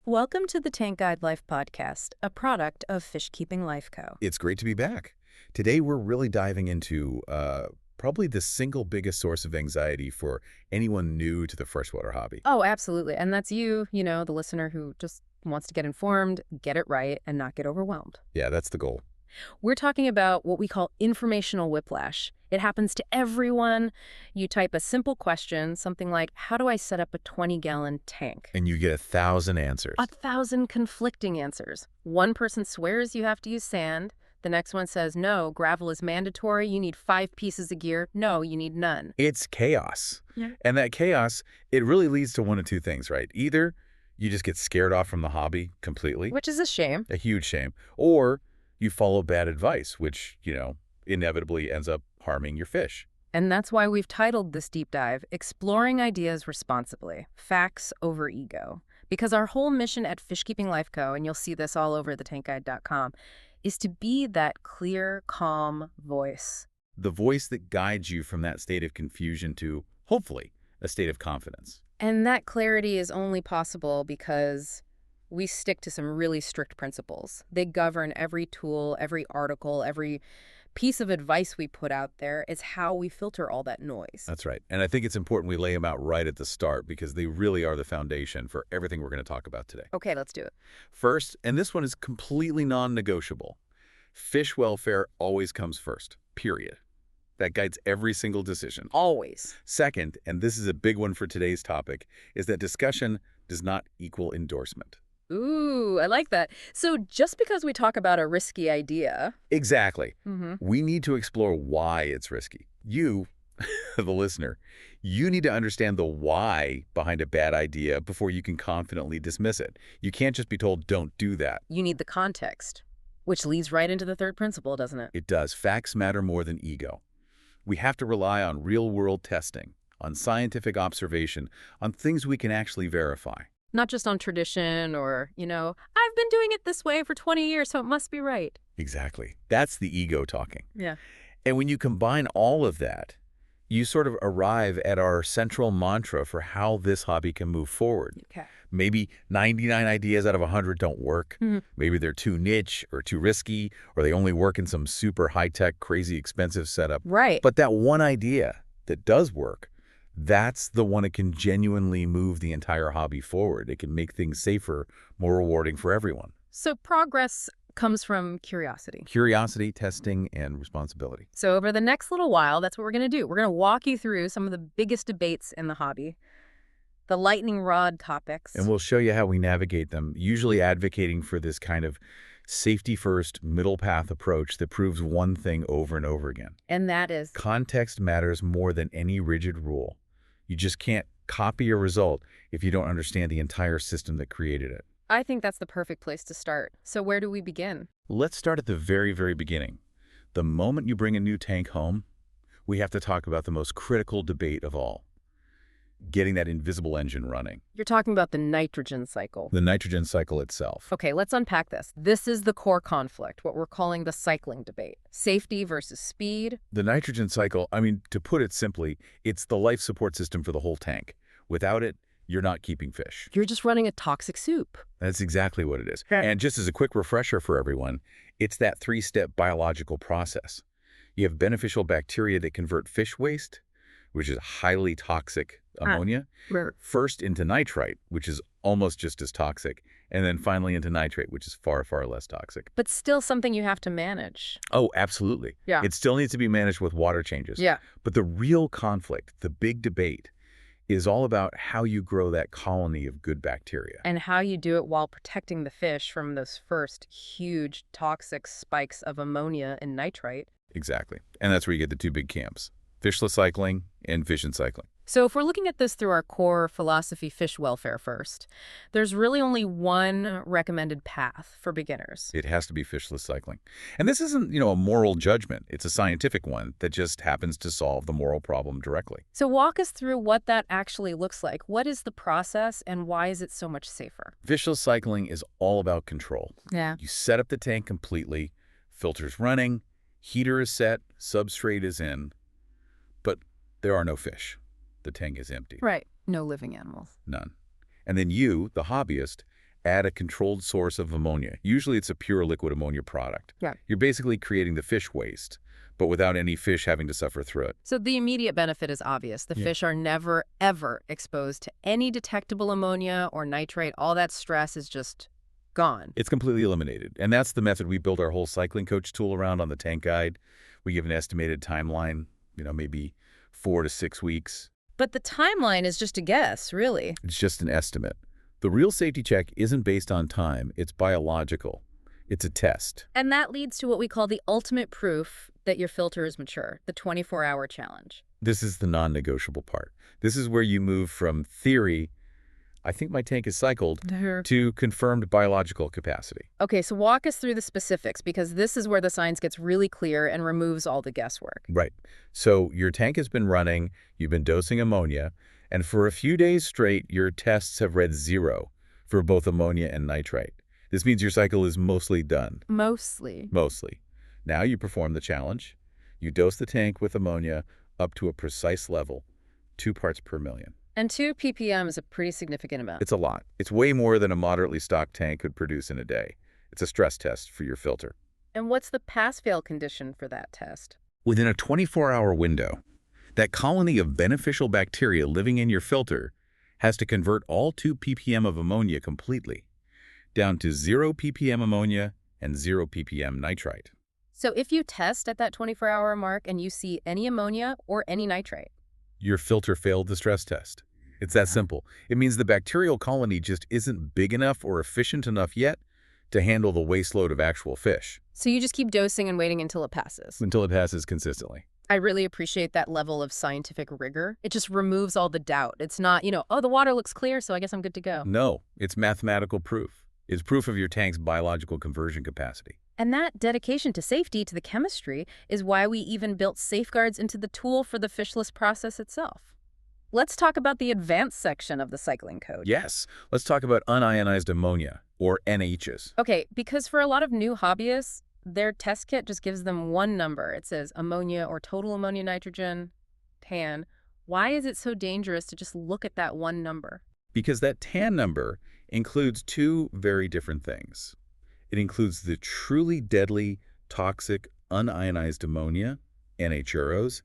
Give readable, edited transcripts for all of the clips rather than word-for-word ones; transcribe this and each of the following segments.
Welcome to the Tank Guide Life podcast, a product of Fish Keeping Life Co. It's great to be back. Today, we're really diving into probably the single biggest source of anxiety for anyone new to the freshwater hobby. Oh, absolutely. And that's you, the listener who just wants to get informed, get it right, and not get overwhelmed. Yeah, that's the goal. We're talking about what we call informational whiplash. It happens to everyone. You type a simple question, something like, how do I set up a 20-gallon tank? And you get 1,000 answers. 1,000 conflicting answers. One person swears you have to use sand. The next one says, no, gravel is mandatory. You need 5 pieces of gear. No, you need none. It's chaos. Yeah. And that chaos, it really leads to one of two things, right? Either you just get scared off from the hobby completely. Which is a shame. A huge shame. Or you follow bad advice, which, inevitably ends up harming your fish. And that's why we've titled this deep dive, Exploring Ideas Responsibly, Facts Over Ego. Because our whole mission at Fish Keeping Life Co., and you'll see this all over thetankguide.com, is to be that clear, calm voice. The voice that guides you from that state of confusion to, hopefully, a state of confidence. And that clarity is only possible because we stick to some really strict principles. They govern every tool, every article, every piece of advice we put out there. Is how we filter all that noise. That's right. And I think it's important we lay them out right at the start because they really are the foundation for everything we're going to talk about today. Okay, let's do it. First, and this one is completely non-negotiable, fish welfare always comes first, period. That guides every single decision. Always. Second, and this is a big one for today's topic, is that discussion does not equal endorsement. Ooh, I like that. So just because we talk about a risky idea... Exactly. We need to explore why it's risky. You, the listener, you need to understand the why behind a bad idea before you can confidently dismiss it. You can't just be told, don't do that. You need the context, which leads right into the third principle, doesn't it? It does. Facts matter more than ego. We have to rely on real-world testing, on scientific observation, on things we can actually verify. Not just on tradition or, I've been doing it this way for 20 years, so it must be right. Exactly. That's the ego talking. Yeah. And when you combine all of that, you sort of arrive at our central mantra for how this hobby can move forward. Okay. Maybe 99 ideas out of 100 don't work. Maybe they're too niche or too risky, or they only work in some super high-tech, crazy expensive setup. Right. But that one idea that does work, that's the one that can genuinely move the entire hobby forward. It can make things safer, more rewarding for everyone. So progress comes from curiosity. Curiosity, testing, and responsibility. So over the next little while, that's what we're going to do. We're going to walk you through some of the biggest debates in the hobby, the lightning rod topics. And we'll show you how we navigate them, usually advocating for this kind of safety-first, middle-path approach that proves one thing over and over again. And that is? Context matters more than any rigid rule. You just can't copy a result if you don't understand the entire system that created it. I think that's the perfect place to start. So where do we begin? Let's start at the very, very beginning. The moment you bring a new tank home, we have to talk about the most critical debate of all. Getting that invisible engine running. You're talking about the nitrogen cycle. The nitrogen cycle itself. Okay, let's unpack this. This is the core conflict, what we're calling the cycling debate. Safety versus speed. The nitrogen cycle, to put it simply, it's the life support system for the whole tank. Without it, you're not keeping fish. You're just running a toxic soup. That's exactly what it is. Okay. And just as a quick refresher for everyone, it's that 3-step biological process. You have beneficial bacteria that convert fish waste, which is highly toxic ammonia, first into nitrite, which is almost just as toxic, and then finally into nitrate, which is far, far less toxic. But still something you have to manage. Oh, absolutely. Yeah. It still needs to be managed with water changes. Yeah. But the real conflict, the big debate, is all about how you grow that colony of good bacteria. And how you do it while protecting the fish from those first huge toxic spikes of ammonia and nitrite. Exactly. And that's where you get the two big camps, fishless cycling and fission cycling. So if we're looking at this through our core philosophy, fish welfare first, there's really only one recommended path for beginners. It has to be fishless cycling. And this isn't, a moral judgment. It's a scientific one that just happens to solve the moral problem directly. So walk us through what that actually looks like. What is the process and why is it so much safer? Fishless cycling is all about control. Yeah. You set up the tank completely, filters running, heater is set, substrate is in, but there are no fish. The tank is empty. Right. No living animals. None. And then you, the hobbyist, add a controlled source of ammonia. Usually it's a pure liquid ammonia product. Yeah. You're basically creating the fish waste, but without any fish having to suffer through it. So the immediate benefit is obvious. The fish are never, ever exposed to any detectable ammonia or nitrate. All that stress is just gone. It's completely eliminated. And that's the method we built our whole cycling coach tool around on the tank guide. We give an estimated timeline, maybe 4 to 6 weeks. But the timeline is just a guess, really. It's just an estimate. The real safety check isn't based on time. It's biological. It's a test. And that leads to what we call the ultimate proof that your filter is mature, the 24-hour challenge. This is the non-negotiable part. This is where you move from theory, I think my tank is cycled, to confirmed biological capacity. Okay, so walk us through the specifics, because this is where the science gets really clear and removes all the guesswork. Right. So your tank has been running, you've been dosing ammonia, and for a few days straight, your tests have read 0 for both ammonia and nitrite. This means your cycle is mostly done. Mostly. Mostly. Now you perform the challenge. You dose the tank with ammonia up to a precise level, 2 parts per million. And 2 ppm is a pretty significant amount. It's a lot. It's way more than a moderately stocked tank could produce in a day. It's a stress test for your filter. And what's the pass-fail condition for that test? Within a 24-hour window, that colony of beneficial bacteria living in your filter has to convert all 2 ppm of ammonia completely, down to 0 ppm ammonia and 0 ppm nitrite. So if you test at that 24-hour mark and you see any ammonia or any nitrite, your filter failed the stress test. It's that simple. It means the bacterial colony just isn't big enough or efficient enough yet to handle the waste load of actual fish. So you just keep dosing and waiting until it passes. Until it passes consistently. I really appreciate that level of scientific rigor. It just removes all the doubt. It's not, oh, the water looks clear, so I guess I'm good to go. No, it's mathematical proof. It's proof of your tank's biological conversion capacity. And that dedication to safety, to the chemistry, is why we even built safeguards into the tool for the fishless process itself. Let's talk about the advanced section of the cycling code. Yes, let's talk about unionized ammonia, or NHs. Okay, because for a lot of new hobbyists, their test kit just gives them one number. It says ammonia or total ammonia nitrogen, TAN. Why is it so dangerous to just look at that one number? Because that TAN number includes 2 very different things. It includes the truly deadly, toxic, unionized ammonia, NHROs,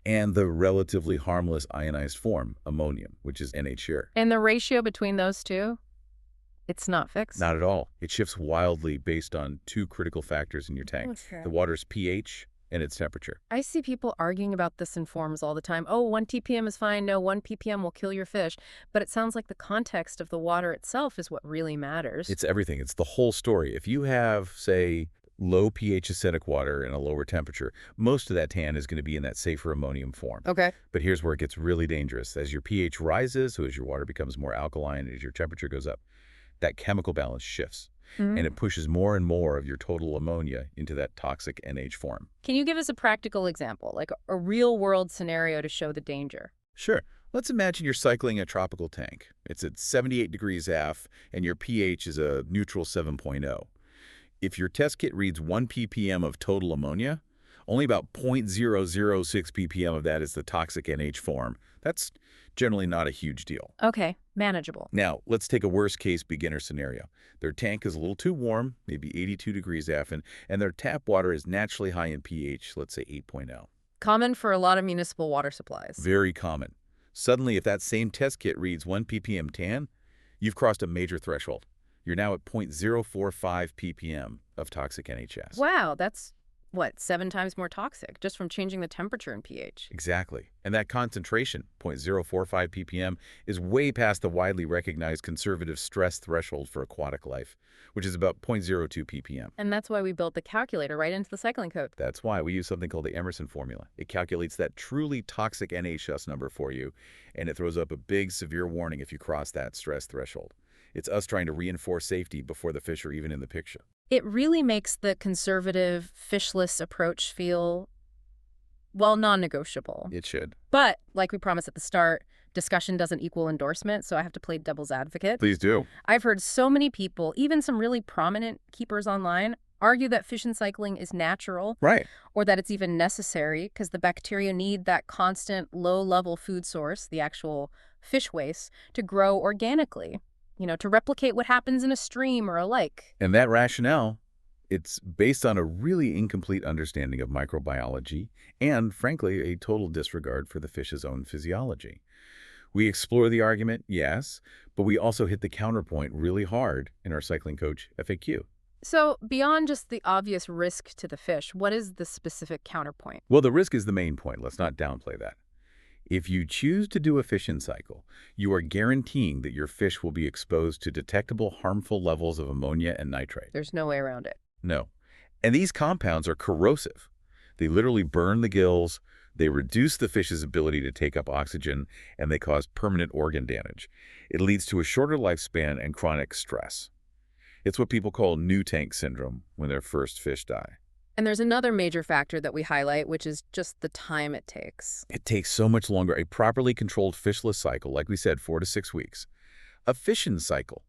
and the relatively harmless ionized form, ammonium, which is NHR. And the ratio between those two? It's not fixed? Not at all. It shifts wildly based on 2 critical factors in your tank. Okay. The water's pH and its temperature. I see people arguing about this in forums all the time. Oh, 1 ppm is fine. No, 1 ppm will kill your fish. But it sounds like the context of the water itself is what really matters. It's everything. It's the whole story. If you have, say, low pH acidic water and a lower temperature, most of that TAN is going to be in that safer ammonium form. Okay. But here's where it gets really dangerous. As your pH rises, so as your water becomes more alkaline, as your temperature goes up, that chemical balance shifts. And it pushes more and more of your total ammonia into that toxic NH form. Can you give us a practical example, like a real-world scenario to show the danger? Sure. Let's imagine you're cycling a tropical tank. It's at 78 degrees F, and your pH is a neutral 7.0. If your test kit reads 1 ppm of total ammonia, only about 0.006 ppm of that is the toxic NH form. That's generally not a huge deal. Okay, manageable. Now, let's take a worst-case beginner scenario. Their tank is a little too warm, maybe 82 degrees F, and their tap water is naturally high in pH, let's say 8.0. Common for a lot of municipal water supplies. Very common. Suddenly, if that same test kit reads 1 ppm TAN, you've crossed a major threshold. You're now at 0.045 ppm of toxic NHS. Wow, that's, what, 7 times more toxic just from changing the temperature and pH. Exactly. And that concentration, 0.045 ppm, is way past the widely recognized conservative stress threshold for aquatic life, which is about 0.02 ppm. And that's why we built the calculator right into the cycling code. That's why we use something called the Emerson formula. It calculates that truly toxic NHS number for you, and it throws up a big, severe warning if you cross that stress threshold. It's us trying to reinforce safety before the fish are even in the picture. It really makes the conservative, fishless approach feel, well, non-negotiable. It should. But, like we promised at the start, discussion doesn't equal endorsement, so I have to play devil's advocate. Please do. I've heard so many people, even some really prominent keepers online, argue that fission cycling is natural. Right. Or that it's even necessary because the bacteria need that constant low-level food source, the actual fish waste, to grow organically. to replicate what happens in a stream or a lake. And that rationale, it's based on a really incomplete understanding of microbiology and, frankly, a total disregard for the fish's own physiology. We explore the argument, yes, but we also hit the counterpoint really hard in our Cycling Coach FAQ. So beyond just the obvious risk to the fish, what is the specific counterpoint? Well, the risk is the main point. Let's not downplay that. If you choose to do a fish-in cycle, you are guaranteeing that your fish will be exposed to detectable harmful levels of ammonia and nitrate. There's no way around it. No. And these compounds are corrosive. They literally burn the gills, they reduce the fish's ability to take up oxygen, and they cause permanent organ damage. It leads to a shorter lifespan and chronic stress. It's what people call new tank syndrome when their first fish die. And there's another major factor that we highlight, which is just the time it takes. It takes so much longer. A properly controlled fishless cycle, like we said, 4 to 6 weeks. A fish-in cycle,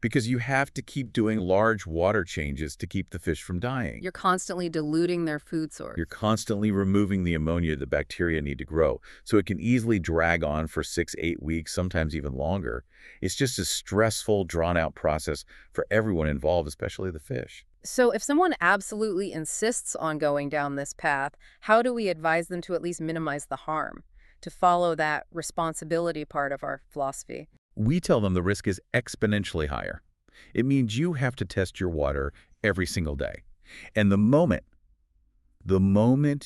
because you have to keep doing large water changes to keep the fish from dying. You're constantly diluting their food source. You're constantly removing the ammonia the bacteria need to grow, so it can easily drag on for 6, 8 weeks, sometimes even longer. It's just a stressful, drawn-out process for everyone involved, especially the fish. So if someone absolutely insists on going down this path, how do we advise them to at least minimize the harm, to follow that responsibility part of our philosophy? We tell them the risk is exponentially higher. It means you have to test your water every single day. And the moment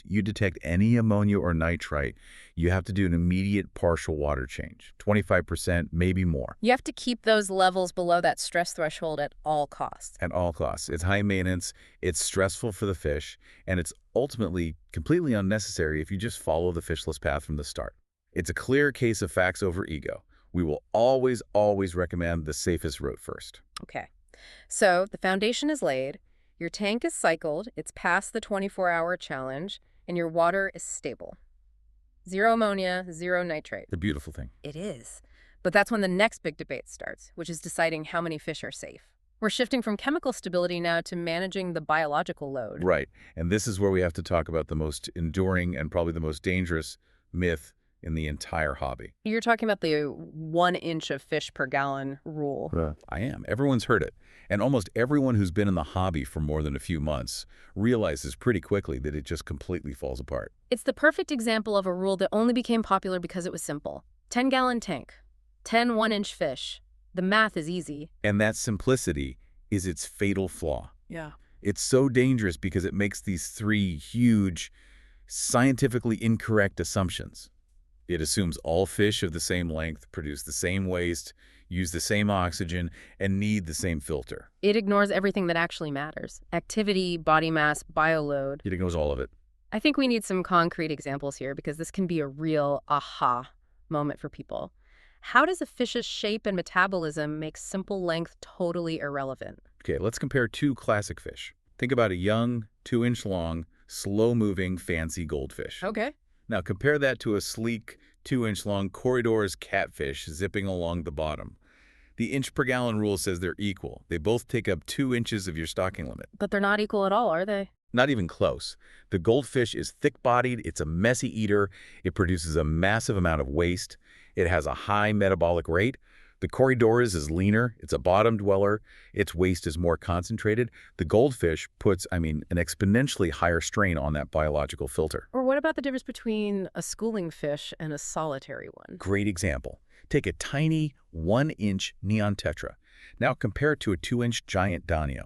you detect any ammonia or nitrite, you have to do an immediate partial water change, 25%, maybe more. You have to keep those levels below that stress threshold at all costs. At all costs. It's high maintenance, it's stressful for the fish, and it's ultimately completely unnecessary if you just follow the fishless path from the start. It's a clear case of facts over ego. We will always, always recommend the safest route first. Okay. So the foundation is laid, your tank is cycled, it's past the 24-hour challenge, and your water is stable. Zero ammonia, zero nitrate. The beautiful thing. It is. But that's when the next big debate starts, which is deciding how many fish are safe. We're shifting from chemical stability now to managing the biological load. Right. And this is where we have to talk about the most enduring and probably the most dangerous myth in the entire hobby. You're talking about the 1 inch of fish per gallon rule. I am. Everyone's heard it. And almost everyone who's been in the hobby for more than a few months realizes pretty quickly that it just completely falls apart. It's the perfect example of a rule that only became popular because it was simple. 10-gallon tank, 10 1-inch fish. The math is easy. And that simplicity is its fatal flaw. Yeah. It's so dangerous because it makes these 3 huge, scientifically incorrect assumptions. It assumes all fish of the same length produce the same waste, use the same oxygen, and need the same filter. It ignores everything that actually matters. Activity, body mass, bioload. It ignores all of it. I think we need some concrete examples here because this can be a real aha moment for people. How does a fish's shape and metabolism make simple length totally irrelevant? Okay, let's compare 2 classic fish. Think about a young, 2-inch long, slow-moving, fancy goldfish. Okay. Now compare that to a sleek, 2-inch long corridors catfish zipping along the bottom. The inch per gallon rule says they're equal. They both take up 2 inches of your stocking limit. But they're not equal at all, are they? Not even close. The goldfish is thick-bodied, it's a messy eater, it produces a massive amount of waste, it has a high metabolic rate. The corridors is leaner, it's a bottom dweller, its waste is more concentrated. The goldfish puts, an exponentially higher strain on that biological filter. Or what about the difference between a schooling fish and a solitary one? Great example. Take a tiny 1-inch neon tetra. Now compare it to a 2-inch giant danio.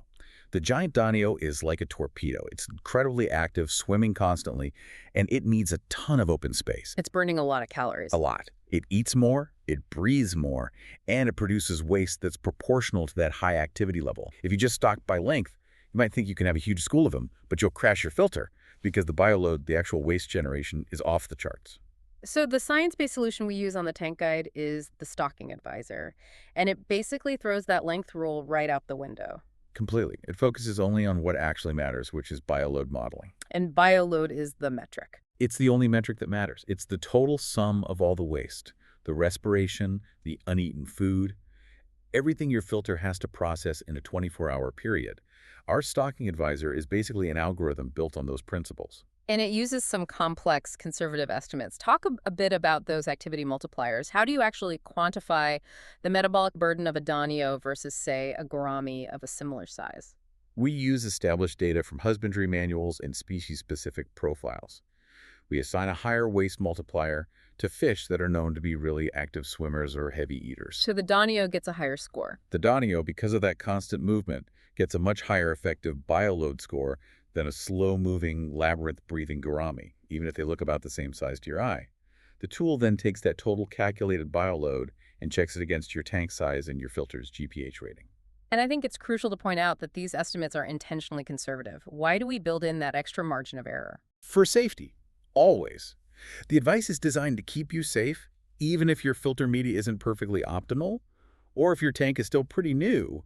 The giant danio is like a torpedo. It's incredibly active, swimming constantly, and it needs a ton of open space. It's burning a lot of calories. A lot. It eats more, it breathes more, and it produces waste that's proportional to that high activity level. If you just stock by length, you might think you can have a huge school of them, but you'll crash your filter because the bioload, the actual waste generation, is off the charts. So the science-based solution we use on the tank guide is the stocking advisor, and it basically throws that length rule right out the window. Completely. It focuses only on what actually matters, which is bioload modeling. And bioload is the metric. It's the only metric that matters. It's the total sum of all the waste, the respiration, the uneaten food, everything your filter has to process in a 24-hour period. Our stocking advisor is basically an algorithm built on those principles. And it uses some complex conservative estimates. Talk a bit about those activity multipliers. How do you actually quantify the metabolic burden of a Danio versus, say, a gourami of a similar size? We use established data from husbandry manuals and species-specific profiles. We assign a higher waste multiplier to fish that are known to be really active swimmers or heavy eaters. So the Danio gets a higher score. The Danio, because of that constant movement, gets a much higher effective bioload score than a slow-moving, labyrinth-breathing gourami, even if they look about the same size to your eye. The tool then takes that total calculated bioload and checks it against your tank size and your filter's GPH rating. And I think it's crucial to point out that these estimates are intentionally conservative. Why do we build in that extra margin of error? For safety, always. The advice is designed to keep you safe, even if your filter media isn't perfectly optimal, or if your tank is still pretty new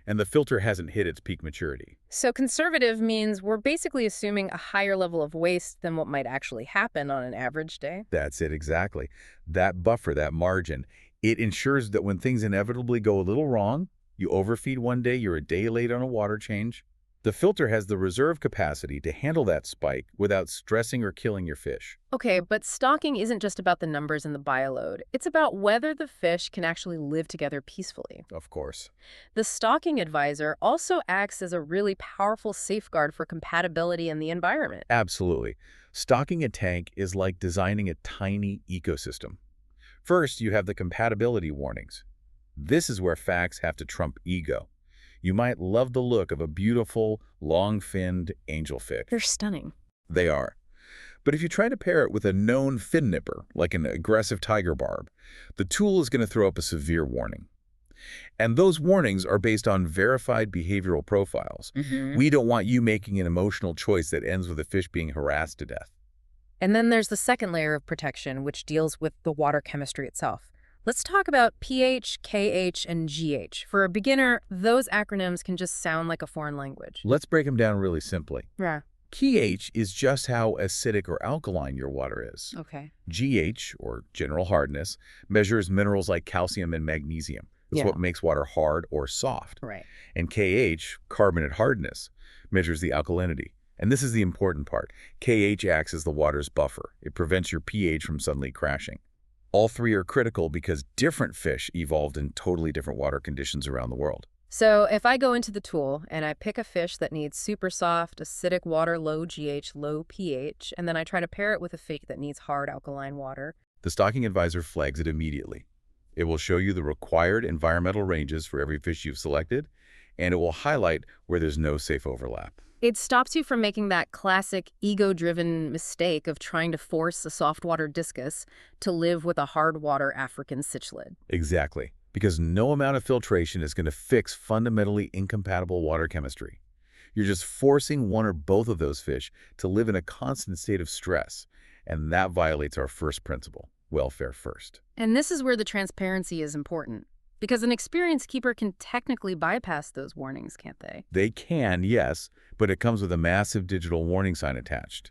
and the filter hasn't hit its peak maturity. So conservative means we're basically assuming a higher level of waste than what might actually happen on an average day. That's it exactly. That buffer, that margin, it ensures that when things inevitably go a little wrong, you overfeed one day, you're a day late on a water change, the filter has the reserve capacity to handle that spike without stressing or killing your fish. Okay, but stocking isn't just about the numbers and the bioload. It's about whether the fish can actually live together peacefully. Of course. The stocking advisor also acts as a really powerful safeguard for compatibility in the environment. Absolutely. Stocking a tank is like designing a tiny ecosystem. First, you have the compatibility warnings. This is where facts have to trump ego. You might love the look of a beautiful, long-finned angelfish. They're stunning. They are. But if you try to pair it with a known fin nipper, like an aggressive tiger barb, the tool is going to throw up a severe warning. And those warnings are based on verified behavioral profiles. We don't want you making an emotional choice that ends with a fish being harassed to death. And then there's the second layer of protection, which deals with the water chemistry itself. Let's talk about pH, KH, and GH. For a beginner, those acronyms can just sound like a foreign language. Let's break them down really simply. Yeah. KH is just how acidic or alkaline your water is. Okay. GH, or general hardness, measures minerals like calcium and magnesium. It's what makes water hard or soft. Right. And KH, carbonate hardness, measures the alkalinity. And this is the important part. KH acts as the water's buffer. It prevents your pH from suddenly crashing. All three are critical because different fish evolved in totally different water conditions around the world. So if I go into the tool and I pick a fish that needs super soft, acidic water, low GH, low pH, and then I try to pair it with a fish that needs hard alkaline water. The stocking advisor flags it immediately. It will show you the required environmental ranges for every fish you've selected, and it will highlight where there's no safe overlap. It stops you from making that classic ego-driven mistake of trying to force a softwater discus to live with a hard-water African cichlid. Exactly, because no amount of filtration is going to fix fundamentally incompatible water chemistry. You're just forcing one or both of those fish to live in a constant state of stress, and that violates our first principle, welfare first. And this is where the transparency is important. Because an experienced keeper can technically bypass those warnings, can't they? They can, yes, but it comes with a massive digital warning sign attached.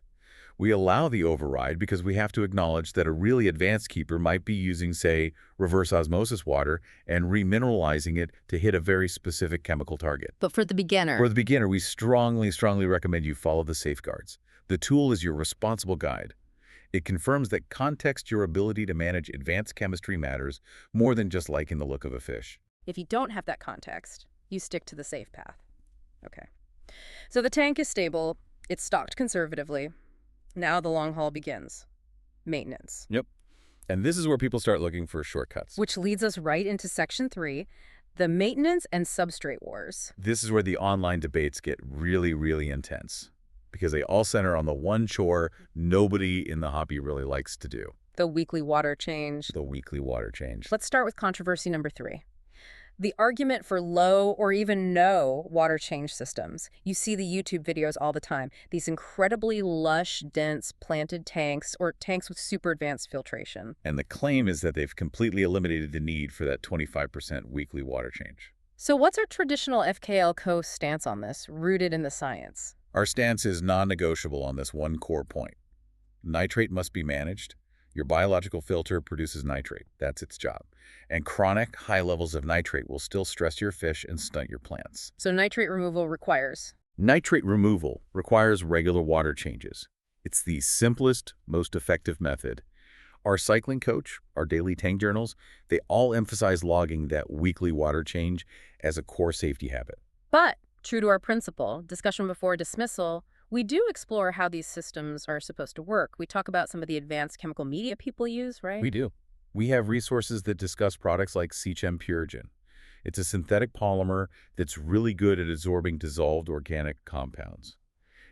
We allow the override because we have to acknowledge that a really advanced keeper might be using, say, reverse osmosis water and remineralizing it to hit a very specific chemical target. But for the beginner... For the beginner, we strongly recommend you follow the safeguards. The tool is your responsible guide. It confirms that context, your ability to manage advanced chemistry matters more than just liking the look of a fish. If you don't have that context, you stick to the safe path. Okay. So the tank is stable. It's stocked conservatively. Now the long haul begins. Maintenance. Yep. And this is where people start looking for shortcuts. Which leads us right into Section 3, the maintenance and substrate wars. This is where the online debates get really intense, because they all center on the one chore nobody in the hobby really likes to do. The weekly water change. The weekly water change. Let's start with controversy number 3. The argument for low or even no water change systems. You see the YouTube videos all the time. These incredibly lush, dense, planted tanks or tanks with super advanced filtration. And the claim is that they've completely eliminated the need for that 25% weekly water change. So what's our traditional FKL Co. stance on this, rooted in the science? Our stance is non-negotiable on this one core point. Nitrate must be managed. Your biological filter produces nitrate. That's its job. And chronic high levels of nitrate will still stress your fish and stunt your plants. So nitrate removal requires? Nitrate removal requires regular water changes. It's the simplest, most effective method. Our cycling coach, our daily tank journals, they all emphasize logging that weekly water change as a core safety habit. But, true to our principle, discussion before dismissal, we do explore how these systems are supposed to work. We talk about some of the advanced chemical media people use, right? We do. We have resources that discuss products like Sechem Purigen. It's a synthetic polymer that's really good at absorbing dissolved organic compounds.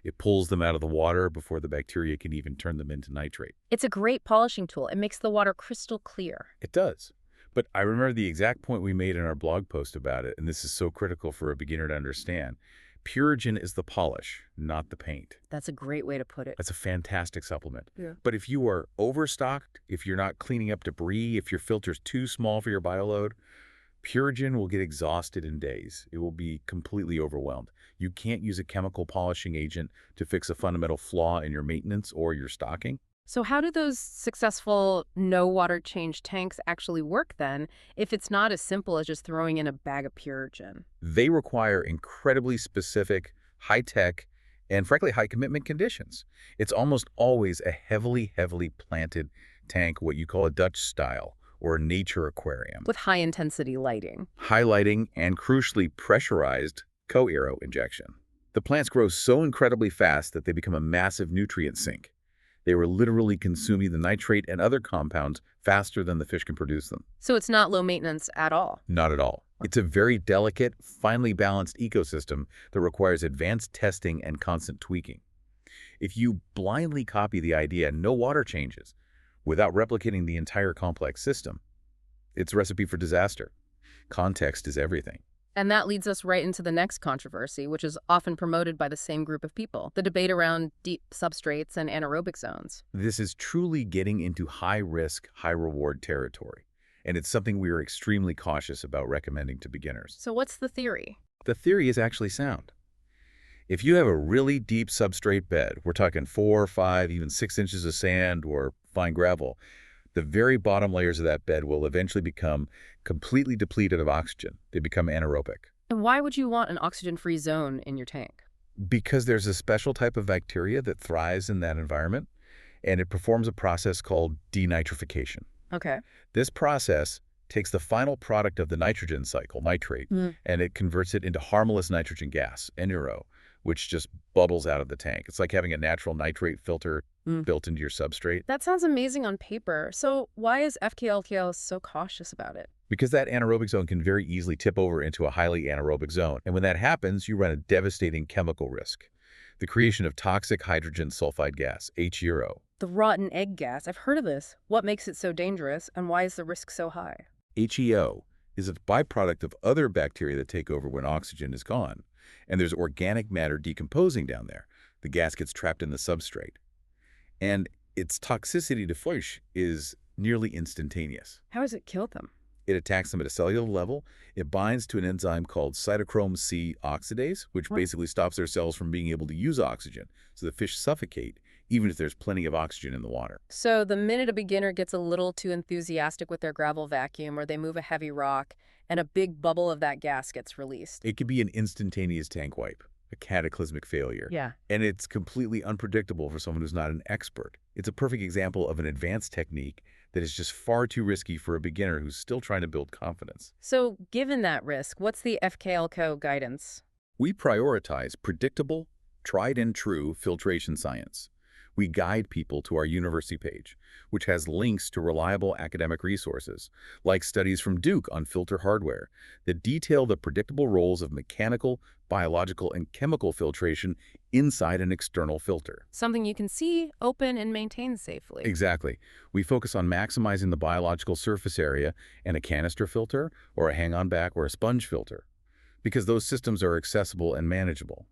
It pulls them out of the water before the bacteria can even turn them into nitrate. It's a great polishing tool. It makes the water crystal clear. It does. But I remember the exact point we made in our blog post about it, and this is so critical for a beginner to understand. Purigen is the polish, not the paint. That's a great way to put it. That's a fantastic supplement. Yeah. But if you are overstocked, if you're not cleaning up debris, if your filter's too small for your bioload, Purigen will get exhausted in days. It will be completely overwhelmed. You can't use a chemical polishing agent to fix a fundamental flaw in your maintenance or your stocking. So how do those successful no water change tanks actually work then, if it's not as simple as just throwing in a bag of Purigen? They require incredibly specific, high-tech, and frankly, high-commitment conditions. It's almost always a heavily planted tank, what you call a Dutch style, or a nature aquarium. With high-intensity lighting. Highlighting and crucially pressurized co-aero injection. The plants grow so incredibly fast that they become a massive nutrient sink. They were literally consuming the nitrate and other compounds faster than the fish can produce them. So it's not low maintenance at all? Not at all. It's a very delicate, finely balanced ecosystem that requires advanced testing and constant tweaking. If you blindly copy the idea no water changes without replicating the entire complex system, it's a recipe for disaster. Context is everything. And that leads us right into the next controversy, which is often promoted by the same group of people, the debate around deep substrates and anaerobic zones. This is truly getting into high-risk, high-reward territory, and it's something we are extremely cautious about recommending to beginners. So what's the theory? The theory is actually sound. If you have a really deep substrate bed, we're talking 4, 5, even 6 inches of sand or fine gravel, the very bottom layers of that bed will eventually become completely depleted of oxygen. They become anaerobic. And why would you want an oxygen-free zone in your tank? Because there's a special type of bacteria that thrives in that environment, and it performs a process called denitrification. Okay. This process takes the final product of the nitrogen cycle, nitrate, and it converts it into harmless nitrogen gas, NRO, which just bubbles out of the tank. It's like having a natural nitrate filter built into your substrate. That sounds amazing on paper. So why is FKLKL so cautious about it? Because that anaerobic zone can very easily tip over into a highly anaerobic zone. And when that happens, you run a devastating chemical risk. The creation of toxic hydrogen sulfide gas, HERO. The rotten egg gas. I've heard of this. What makes it so dangerous, and why is the risk so high? HEO is a byproduct of other bacteria that take over when oxygen is gone. And there's organic matter decomposing down there. The gas gets trapped in the substrate. And its toxicity to fish is nearly instantaneous. How does it kill them? It attacks them at a cellular level. It binds to an enzyme called cytochrome C oxidase, which basically stops their cells from being able to use oxygen. So the fish suffocate, even if there's plenty of oxygen in the water. So the minute a beginner gets a little too enthusiastic with their gravel vacuum, or they move a heavy rock, and a big bubble of that gas gets released. It could be an instantaneous tank wipe, a cataclysmic failure. Yeah. And it's completely unpredictable for someone who's not an expert. It's a perfect example of an advanced technique that is just far too risky for a beginner who's still trying to build confidence. So given that risk, what's the FKLCO guidance? We prioritize predictable, tried-and-true filtration science. We guide people to our university page, which has links to reliable academic resources, like studies from Duke on filter hardware, that detail the predictable roles of mechanical, biological, and chemical filtration inside an external filter. Something you can see, open, and maintain safely. Exactly. We focus on maximizing the biological surface area in a canister filter, or a hang-on back, or a sponge filter, because those systems are accessible and manageable.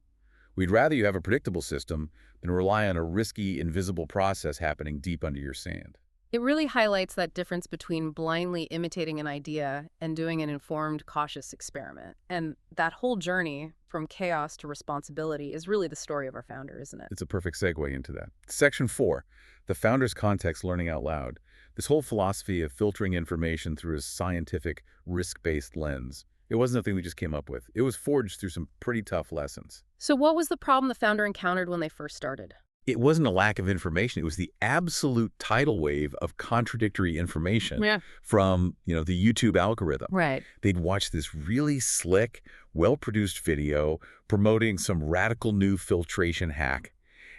We'd rather you have a predictable system than rely on a risky, invisible process happening deep under your sand. It really highlights that difference between blindly imitating an idea and doing an informed, cautious experiment. And that whole journey from chaos to responsibility is really the story of our founder, isn't it? It's a perfect segue into that. Section 4, the founder's context learning out loud. This whole philosophy of filtering information through a scientific, risk-based lens. It wasn't a thing we just came up with. It was forged through some pretty tough lessons. So what was the problem the founder encountered when they first started? It wasn't a lack of information. It was the absolute tidal wave of contradictory information Yeah. from, the YouTube algorithm. Right. They'd watch this really slick, well-produced video promoting some radical new filtration hack.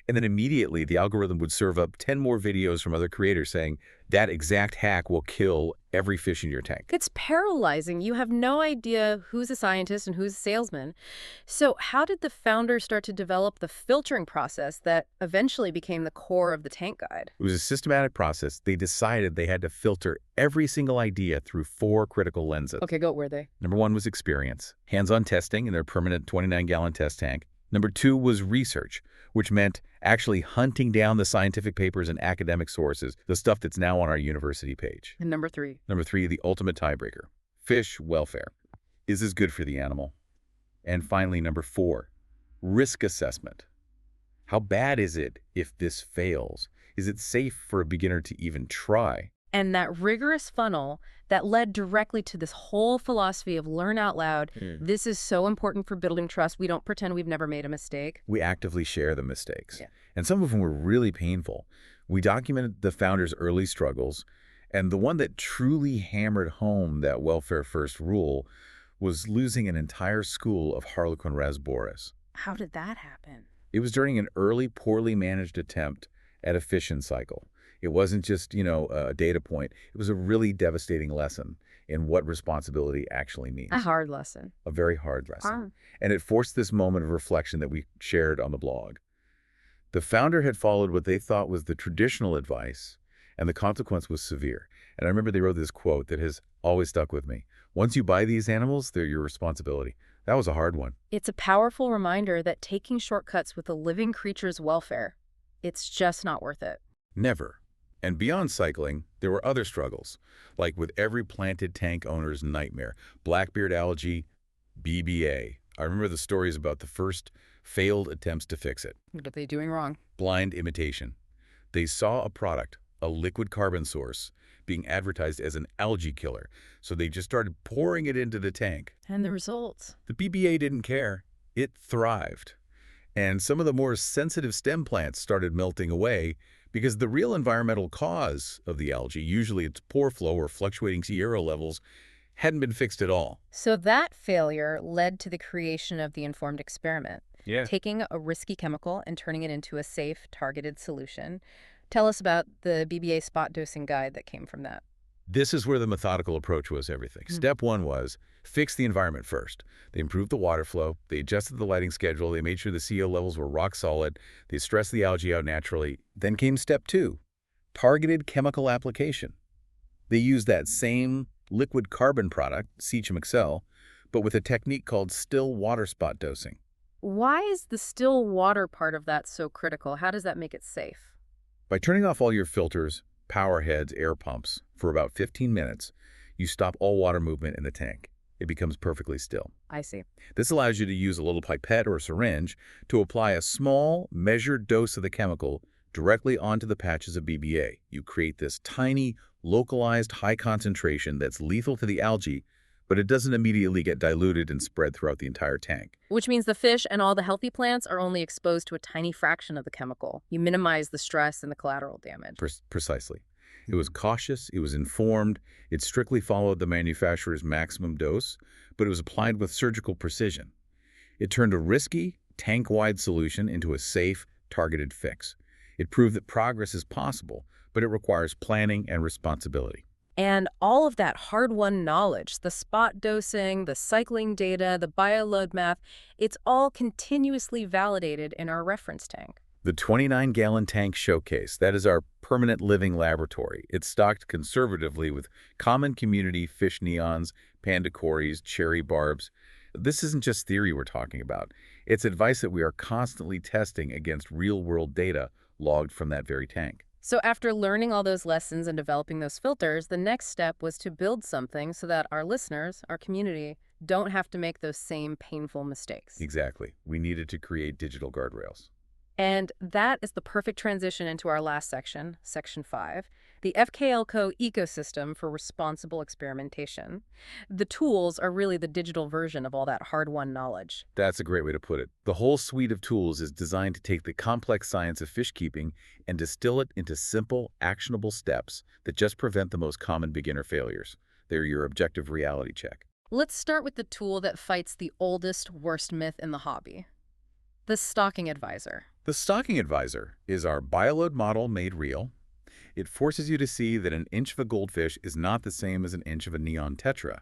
And then immediately the algorithm would serve up 10 more videos from other creators saying that exact hack will kill every fish in your tank. It's paralyzing. You have no idea who's a scientist and who's a salesman. So how did the founders start to develop the filtering process that eventually became the core of the tank guide? It was a systematic process. They decided they had to filter every single idea through 4 critical lenses. Okay, go. Were they? Number 1 was experience, hands-on testing in their permanent 29-gallon test tank. Number 2 was research, which meant actually hunting down the scientific papers and academic sources, the stuff that's now on our university page. And number 3? Number 3, the ultimate tiebreaker, fish welfare. Is this good for the animal? And finally, number 4, risk assessment. How bad is it if this fails? Is it safe for a beginner to even try? And that rigorous funnel that led directly to this whole philosophy of learn out loud. This is so important for building trust. We don't pretend we've never made a mistake. We actively share the mistakes. Yeah. And some of them were really painful. We documented the founders' early struggles, and the one that truly hammered home that welfare first rule was losing an entire school of Harlequin rasboris. How did that happen? It was during an early, poorly managed attempt at a fission cycle. It wasn't just, a data point. It was a really devastating lesson in what responsibility actually means. A hard lesson. A very hard lesson. And it forced this moment of reflection that we shared on the blog. The founder had followed what they thought was the traditional advice, and the consequence was severe. And I remember they wrote this quote that has always stuck with me. Once you buy these animals, they're your responsibility. That was a hard one. It's a powerful reminder that taking shortcuts with a living creature's welfare, it's just not worth it. Never. And beyond cycling, there were other struggles, like with every planted tank owner's nightmare, blackbeard algae, BBA. I remember the stories about the first failed attempts to fix it. What are they doing wrong? Blind imitation. They saw a product, a liquid carbon source, being advertised as an algae killer, so they just started pouring it into the tank. And the results? The BBA didn't care. It thrived. And some of the more sensitive stem plants started melting away because the real environmental cause of the algae, usually its pore flow or fluctuating Sierra levels, hadn't been fixed at all. So that failure led to the creation of the informed experiment, taking a risky chemical and turning it into a safe, targeted solution. Tell us about the BBA spot dosing guide that came from that. This is where the methodical approach was everything. Step 1 was fix the environment first. They improved the water flow. They adjusted the lighting schedule. They made sure the CO levels were rock solid. They stressed the algae out naturally. Then came step 2, targeted chemical application. They used that same liquid carbon product, Sechem Excel, but with a technique called still water spot dosing. Why is the still water part of that so critical? How does that make it safe? By turning off all your filters, power heads, air pumps for about 15 minutes, you stop all water movement in the tank. It becomes perfectly still. I see. This allows you to use a little pipette or syringe to apply a small, measured dose of the chemical directly onto the patches of BBA. You create this tiny, localized high concentration that's lethal to the algae, but it doesn't immediately get diluted and spread throughout the entire tank. Which means the fish and all the healthy plants are only exposed to a tiny fraction of the chemical. You minimize the stress and the collateral damage. Precisely. It was cautious, it was informed, it strictly followed the manufacturer's maximum dose, but it was applied with surgical precision. It turned a risky, tank-wide solution into a safe, targeted fix. It proved that progress is possible, but it requires planning and responsibility. And all of that hard-won knowledge, the spot dosing, the cycling data, the bioload math, it's all continuously validated in our reference tank. The 29-gallon tank showcase, that is our permanent living laboratory. It's stocked conservatively with common community fish neons, panda cories, cherry barbs. This isn't just theory we're talking about. It's advice that we are constantly testing against real-world data logged from that very tank. So after learning all those lessons and developing those filters, the next step was to build something so that our listeners, our community, don't have to make those same painful mistakes. Exactly. We needed to create digital guardrails. And that is the perfect transition into our last section, Section 5. the FKLCO ecosystem for responsible experimentation. The tools are really the digital version of all that hard-won knowledge. That's a great way to put it. The whole suite of tools is designed to take the complex science of fish keeping and distill it into simple, actionable steps that just prevent the most common beginner failures. They're your objective reality check. Let's start with the tool that fights the oldest, worst myth in the hobby. The stocking advisor. The stocking advisor is our bioload model made real. It forces you to see that an inch of a goldfish is not the same as an inch of a neon tetra.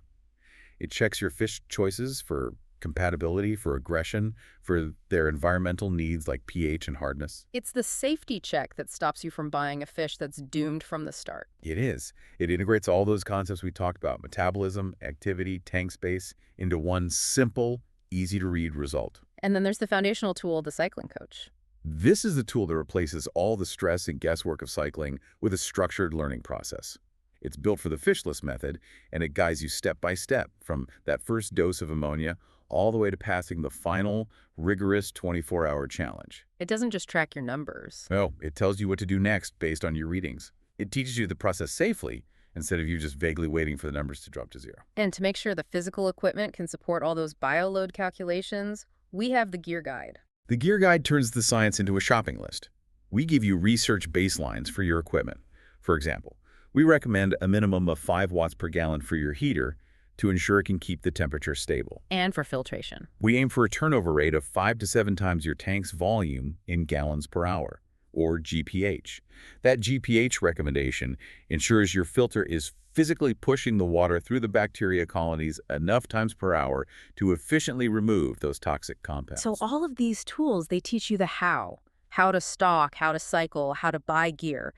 It checks your fish choices for compatibility, for aggression, for their environmental needs like pH and hardness. It's the safety check that stops you from buying a fish that's doomed from the start. It is. It integrates all those concepts we talked about, metabolism, activity, tank space, into one simple, easy-to-read result. And then there's the foundational tool, the cycling coach. This is the tool that replaces all the stress and guesswork of cycling with a structured learning process. It's built for the fishless method, and it guides you step by step from that first dose of ammonia all the way to passing the final, rigorous 24-hour challenge. It doesn't just track your numbers. No, it tells you what to do next based on your readings. It teaches you the process safely instead of you just vaguely waiting for the numbers to drop to zero. And to make sure the physical equipment can support all those bioload calculations, we have the gear guide. The gear guide turns the science into a shopping list. We give you research baselines for your equipment. For example, we recommend a minimum of 5 watts per gallon for your heater to ensure it can keep the temperature stable. And for filtration. We aim for a turnover rate of 5 to 7 times your tank's volume in gallons per hour, or GPH. That GPH recommendation ensures your filter is physically pushing the water through the bacteria colonies enough times per hour to efficiently remove those toxic compounds. So all of these tools, they teach you the how to stock, how to cycle, how to buy gear.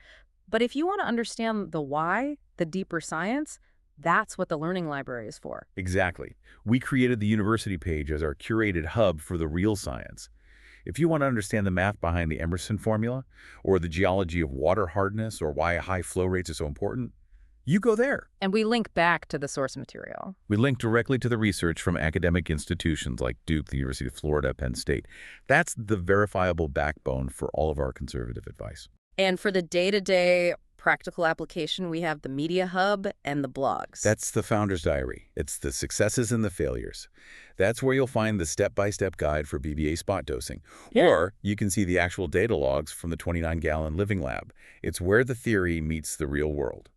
But if you want to understand the why, the deeper science, that's what the Learning Library is for. Exactly. We created the university page as our curated hub for the real science. If you want to understand the math behind the Emerson formula, or the geology of water hardness, or why high flow rates are so important, you go there. And we link back to the source material. We link directly to the research from academic institutions like Duke, the University of Florida, Penn State. That's the verifiable backbone for all of our conservative advice. And for the day-to-day practical application, we have the Media Hub and the blogs. That's the Founder's Diary. It's the successes and the failures. That's where you'll find the step-by-step guide for BBA spot dosing. Yeah. Or you can see the actual data logs from the 29-gallon living lab. It's where the theory meets the real world.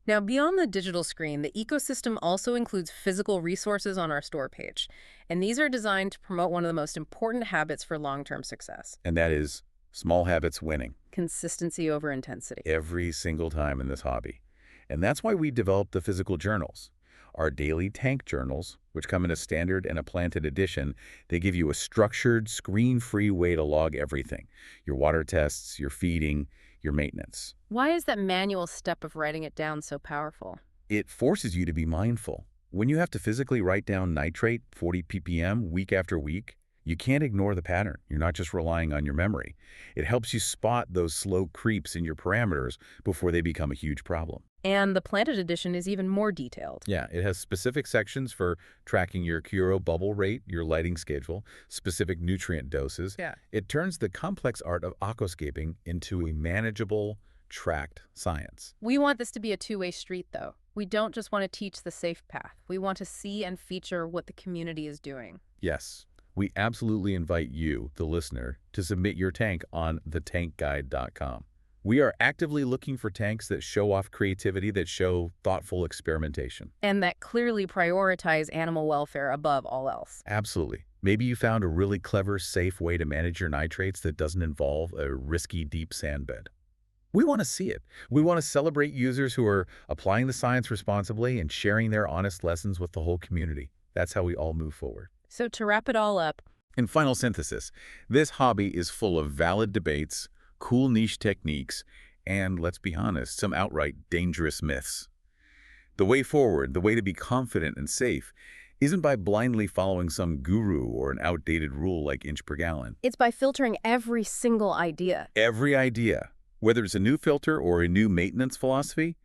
Now, beyond the digital screen, the ecosystem also includes physical resources on our store page. And these are designed to promote one of the most important habits for long-term success. And that is small habits winning. Consistency over intensity. Every single time in this hobby. And that's why we developed the physical journals. Our daily tank journals, which come in a standard and a planted edition, they give you a structured, screen-free way to log everything. Your water tests, your feeding, your maintenance. Why is that manual step of writing it down so powerful? It forces you to be mindful. When you have to physically write down nitrate, 40 ppm, week after week, you can't ignore the pattern. You're not just relying on your memory. It helps you spot those slow creeps in your parameters before they become a huge problem. And the planted edition is even more detailed. Yeah, it has specific sections for tracking your Curo bubble rate, your lighting schedule, specific nutrient doses. Yeah. It turns the complex art of aquascaping into a manageable, tracked science. We want this to be a two-way street, though. We don't just want to teach the safe path. We want to see and feature what the community is doing. Yes. We absolutely invite you, the listener, to submit your tank on thetankguide.com. We are actively looking for tanks that show off creativity, that show thoughtful experimentation. And that clearly prioritize animal welfare above all else. Absolutely. Maybe you found a really clever, safe way to manage your nitrates that doesn't involve a risky deep sand bed. We want to see it. We want to celebrate users who are applying the science responsibly and sharing their honest lessons with the whole community. That's how we all move forward. So to wrap it all up, in final synthesis, this hobby is full of valid debates, cool niche techniques, and, let's be honest, some outright dangerous myths. The way forward, the way to be confident and safe, isn't by blindly following some guru or an outdated rule like inch per gallon. It's by filtering every single idea. Every idea. Whether it's a new filter or a new maintenance philosophy,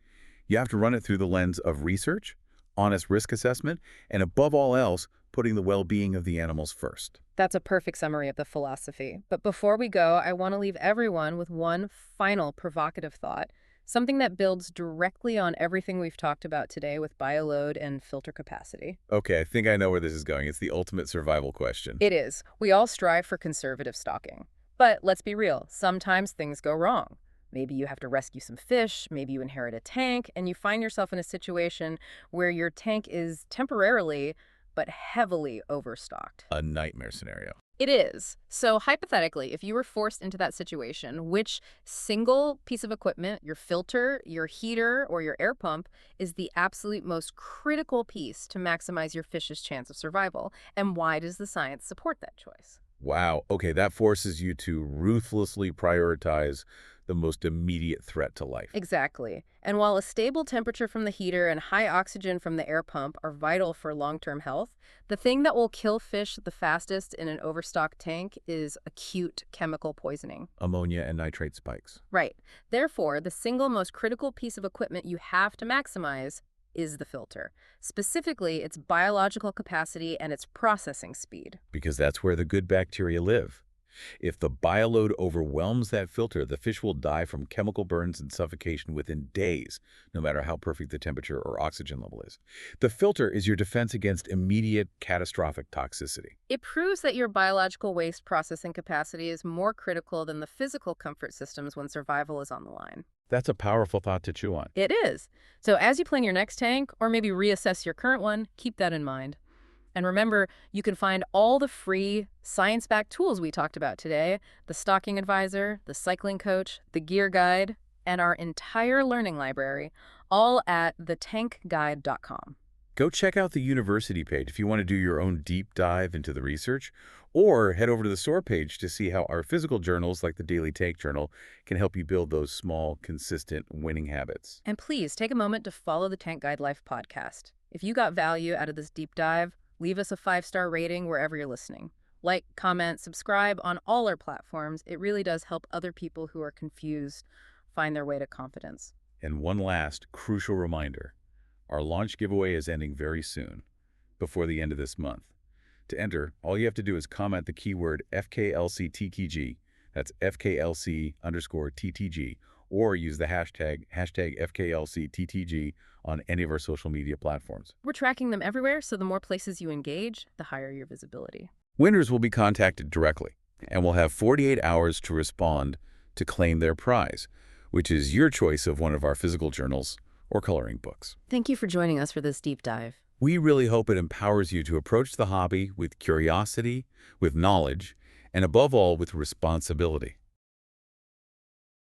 you have to run it through the lens of research, honest risk assessment, and above all else, putting the well-being of the animals first. That's a perfect summary of the philosophy. But before we go, I want to leave everyone with one final provocative thought. Something that builds directly on everything we've talked about today with bioload and filter capacity. Okay, I think I know where this is going. It's the ultimate survival question. It is. We all strive for conservative stocking. But let's be real, sometimes things go wrong. Maybe you have to rescue some fish, maybe you inherit a tank, and you find yourself in a situation where your tank is temporarily but heavily overstocked. A nightmare scenario. It is. So hypothetically, if you were forced into that situation, which single piece of equipment, your filter, your heater, or your air pump, is the absolute most critical piece to maximize your fish's chance of survival? And why does the science support that choice? Wow. Okay, that forces you to ruthlessly prioritize the most immediate threat to life. Exactly. And while a stable temperature from the heater and high oxygen from the air pump are vital for long-term health, the thing that will kill fish the fastest in an overstocked tank is acute chemical poisoning. Ammonia and nitrate spikes. Right. Therefore, the single most critical piece of equipment you have to maximize is the filter. Specifically, its biological capacity and its processing speed. Because that's where the good bacteria live. If the bioload overwhelms that filter, the fish will die from chemical burns and suffocation within days, no matter how perfect the temperature or oxygen level is. The filter is your defense against immediate catastrophic toxicity. It proves that your biological waste processing capacity is more critical than the physical comfort systems when survival is on the line. That's a powerful thought to chew on. It is. So as you plan your next tank, or maybe reassess your current one, keep that in mind. And remember, you can find all the free science-backed tools we talked about today, the stocking advisor, the cycling coach, the gear guide, and our entire learning library, all at thetankguide.com. Go check out the university page if you want to do your own deep dive into the research, or head over to the SOAR page to see how our physical journals, like the Daily Tank Journal, can help you build those small, consistent, winning habits. And please take a moment to follow the Tank Guide Life podcast. If you got value out of this deep dive, leave us a 5-star rating wherever you're listening. Like, comment, subscribe on all our platforms. It really does help other people who are confused find their way to confidence. And one last crucial reminder. Our launch giveaway is ending very soon, before the end of this month. To enter, all you have to do is comment the keyword FKLCTTG, that's FKLC_TTG, or use the hashtag FKLCTTG on any of our social media platforms. We're tracking them everywhere, so the more places you engage, the higher your visibility. Winners will be contacted directly, and will have 48 hours to respond to claim their prize, which is your choice of one of our physical journals or coloring books. Thank you for joining us for this deep dive. We really hope it empowers you to approach the hobby with curiosity, with knowledge, and above all, with responsibility.